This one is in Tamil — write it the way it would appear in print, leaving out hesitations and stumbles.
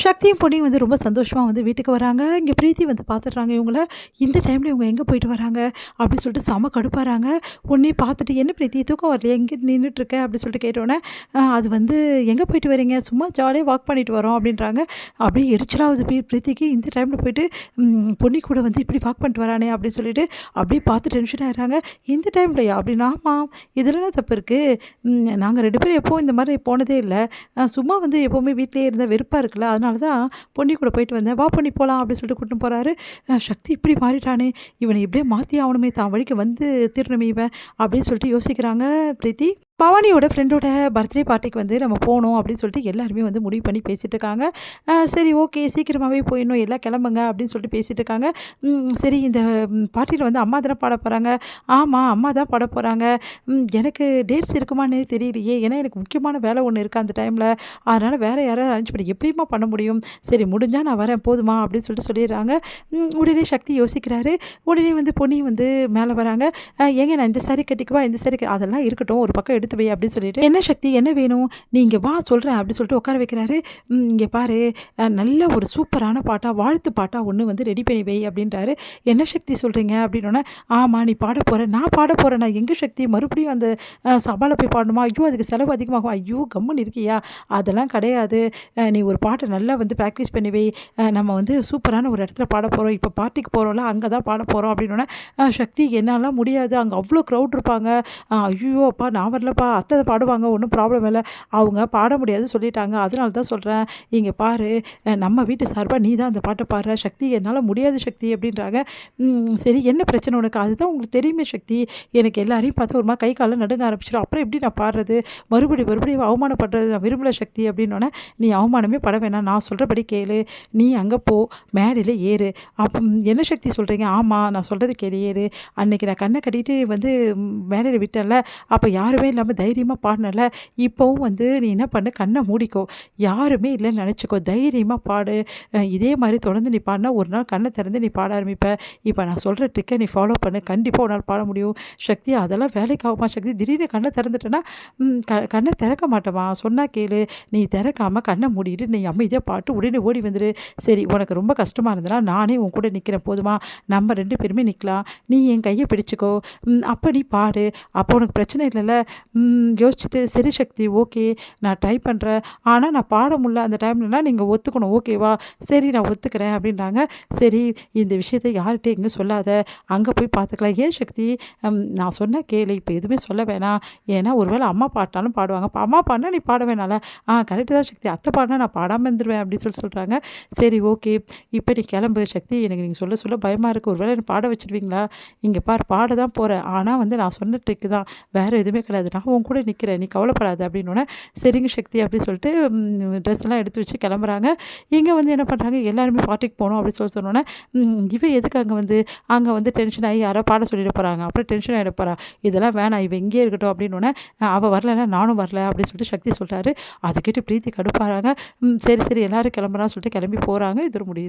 சக்தியும் பொன்னியும் வந்து ரொம்ப சந்தோஷமா வந்து வீட்டுக்கு வராங்க. இங்க பிரீத்தி வந்து பார்த்துடுறாங்க இவங்கள. இந்த டைம்ல இவங்க எங்க போயிட்டு வராங்க? அப்படின்னு சொல்லிட்டு செம கடுப்பாறாங்க. உடனே பார்த்துட்டு, "என்ன பிரீத்தி தூக்கம் வரலையா? இங்க நின்னுட்டுருக்க?" அப்படின்னு சொல்லிட்டு கேட்டோனே, அது வந்து எங்க போயிட்டு வரீங்க? சும்மா ஜாலியா வாக் பண்ணிட்டு வரோம்" அப்படின்றாங்க. அப்படியே எரிச்சலாகுது பிரீத்திக்கு. இந்த டைம்ல போயிட்டு பொன்னி கூட வந்து இப்படி வாக் பண்ணிட்டு வரானே அப்படின்னு சொல்லிட்டு, அப்படியே பார்த்து டென்ஷன் ஆயிடுறாங்க. "இந்த டைம்லயா?" அப்படின்னா, "ஆமா. இதுல என்ன தப்பு இருக்கு? நாங்க 2 பேரும் எப்பவும் இந்த மாரி போனதே இல்ல. சும்மா வந்து எப்பவுமே வீட்லயே இருந்தா வெறுப்பா இருக்குல்ல. அதனால தான் பொன்னி கூட போயிட்டு வந்தேன். வா பொன்னி போலாம் அப்படின்னு சொல்லிட்டு கூட்டின்னு போறாரு. சக்தி இப்படி மாறிட்டானே! இவன எப்படியோ மாத்தி ஆவணுமே! தான் வழிக்கு வந்து தீரணுமே இவன் அப்படின்னு சொல்லிட்டு யோசிக்கிறாங்க பிரீத்தி. பவானியோட ஃப்ரெண்டோட பர்த்டே பார்ட்டிக்கு வந்து நம்ம போணும் அப்படின்னு சொல்லிட்டு எல்லாருமே வந்து முடிவு பண்ணி பேசிட்டு இருக்காங்க. சரி ஓகே சீக்கிரமாவே போயிடணும் எல்லாம் கிளம்புங்க அப்படின்னு சொல்லிட்டு பேசிட்டு இருக்காங்க. சரி இந்த பார்ட்டியில வந்து அம்மா தானே பாட போறாங்க. ஆமா அம்மா தான் பாட போறாங்க. எனக்கு டேட்ஸ் இருக்குமான்னே தெரியலையே. ஏன்னா எனக்கு முக்கியமான வேலை ஒண்ணு இருக்கு அந்த டைம்ல. அதனால வேற யாராவது அரேஞ்ச் பண்ணி எப்படிம்மா பண்ண முடியும்? சரி முடிஞ்சா நான் வரேன் போதுமா அப்படின்னு சொல்லிட்டு சொல்லிடுறாங்க. உடனே சக்தி யோசிக்கிறாரு. உடனே வந்து பொன்னி வந்து மேலே வராங்க. ஏங்க நான் இந்த சாரி கட்டிக்கவா? இந்த சாரி அதெல்லாம் இருக்கட்டும். ஒரு பக்கம் எடுத்து வை அப்படின்னு சொல்லிட்டு, என்ன சக்தி என்ன வேணும்? நீ இங்க வா சொல்றேன் அப்படின்னு சொல்லிட்டு உட்கார வைக்கிறாரு. இங்க பாரு நல்ல ஒரு சூப்பரான பாட்டா, வாழ்த்து பாட்டா ஒண்ணு வந்து ரெடி பண்ணி வை அப்படின்றாரு. என்ன சக்தி சொல்றீங்க? அப்படின்னோனே, ஆமா நீ பாட போற. நான் பாட போறேன். நான் எங்க சக்தி மறுபடியும் அந்த சபால போய் பாடணுமா? ஐயோ அதுக்கு செலவு அதிகமாகும். ஐயோ கம்முன்னு இருக்கியா? அதெல்லாம் கிடையாது. நீ ஒரு பாட்ட நல்லா வந்து பிராக்டிஸ் பண்ணி வை. நம்ம வந்து சூப்பரான ஒரு இடத்துல பாட போறோம். இப்போ பார்ட்டிக்கு போறோம்ல அங்க தான் பாட போறோம் அப்படின்னோனே, சக்தி என்னாலாம் முடியாது. அங்க அவ்ளோ க்ரவுட் இருப்பாங்க. ஐயோ அப்பா நான் வரலப்பா. அத்தை பாடுவாங்க. ஒண்ணும் ப்ராப்ளம் இல்ல. அவங்க பாட முடியாதுன்னு சொல்லிட்டாங்க. அதனால தான் சொல்றேன். இங்க பாரு நம்ம வீட்டு சார்பா நீ தான் அந்த பாட்ட பாடுற. சக்தி என்னால முடியாது சக்தி அப்படின்றாங்க. சரி என்ன பிரச்சனை உனக்கு? அதுதான் உங்களுக்கு தெரியுமே சக்தி. எனக்கு எல்லாரையும் பார்த்து ஒரு மாரி கை கால்லாம் நடுங்க ஆரம்பிச்சிடும். அப்புறம் எப்படி நான் பாடுறது? மறுபடியும் அவமானப்படுறது நான் விரும்பல சக்தி அப்படின்னோனே, நீ அவமானமே பட வேணாம். நான் சொல்றபடி கேளு. நீ அங்க போ. மேடையில ஏறு. என்ன சக்தி சொல்றீங்க? ஆமா நான் சொல்றது கேளு ஏறு. அன்னைக்கு நான் கண்ண கட்டிட்டு வந்து மேடையில விட்டேன்ல. அப்ப யாருமே இல்லாம தைரியமா பாடுனேன்ல. இப்பவும் வந்து நீ என்ன பண்ணு கண்ண மூடிக்கோ. யாருமே இல்லன்னு நெனச்சுக்கோ. தைரியமா பாடு. இதே மாரி தொடர்ந்து நீ பாடுனா ஒரு நாள் கண்ண திறந்து நீ பாட ஆரம்பிப்ப. இப்ப நான் சொல்ற ட்ரிக்க நீ ஃபாலோ பண்ணு. கண்டிப்பா உன்னால பாட முடியும். சக்தி அதெல்லாம் வேலைக்கு ஆகுமா சக்தி? திடீர்னு கண்ண திறந்துட்டேன்னா, கண்ண திறக்க மாட்டேம்மா. சொன்னா கேளு. நீ திறக்காம கண்ண மூடிட்டு நீ அமைதியா பாட்டு உடனே ஓடி வந்துரு. சரி உனக்கு ரொம்ப கஷ்டமா இருந்ததுனா நானே உன் கூட நிக்கிறேன் போதுமா? நம்ம 2 பேருமே நிக்கலாம். நீ என் கைய பிடிச்சுக்கோ. அப்ப நீ பாடு. அப்போ உனக்கு பிரச்சனை இல்லல்ல. யோசிச்சுட்டு சரி சக்தி ஓகே. நான் ட்ரை பண்றேன். ஆனா நான் பாட முடியல அந்த டைம்லலாம் நீங்க ஒத்துக்கணும். ஓகேவா? சரி நான் ஒத்துக்கிறேன் அப்படின்றாங்க. சரி இந்த விஷயத்த யார்கிட்டயும் எங்கேயும் சொல்லாத. அங்க போய் பார்த்துக்கலாம். ஏன் சக்தி? நான் சொன்னா கேளு. இப்ப எதுவுமே சொல்ல வேணாம். ஏன்னா ஒருவேளை அம்மா பாடினாலும் பாடுவாங்க. அப்ப அம்மா பாடுனா நீ பாட வேணாம்ல. கரெக்ட்டு தான் சக்தி. அத்தை பாடுனா நான் பாடாம இருந்துருவேன் அப்படின்னு சொல்றாங்க. சரி ஓகே. இப்ப நீ கிளம்பு சக்தி. எனக்கு நீங்க சொல்ல சொல்ல பயமா இருக்கு. ஒருவேளை என்ன பாட வச்சுருவீங்களா? இங்க பாரு பாட தான் போறேன். ஆனா வந்து நான் சொன்ன ட்ரிக்கு தான். வேற எதுவுமே கிடையாது. நான் உன் கூட நிக்கிறேன். நீ கவலைப்படாத அப்படின்னோனே, சரிங்க சக்தி அப்படின்னு சொல்லிட்டு ட்ரெஸ்லாம் எடுத்து வச்சு கிளம்புறாங்க. இங்க வந்து என்ன பண்றாங்க, எல்லாருமே பார்ட்டிக்கு போணும் அப்படின்னு சொன்னோனே, இவ எதுக்கு அங்க வந்து டென்ஷன் ஆகி யாரோ பாட சொல்லிட போறாங்க. அப்புறம் டென்ஷன் ஆயிட போறா. இதெல்லாம் வேணாம். இவ இங்கேயே இருக்கட்டும் அப்படின்னோனே, அவ வரலன்னா நானும் வரல அப்படின்னு சொல்லிட்டு சக்தி சொல்றாரு. அத கேட்டு பிரீத்தி கடுப்பாறாங்க. சரி சரி எல்லாரும் கிளம்புறான்னு சொல்லிட்டு கிளம்பி போறாங்க. இதோட முடியுது.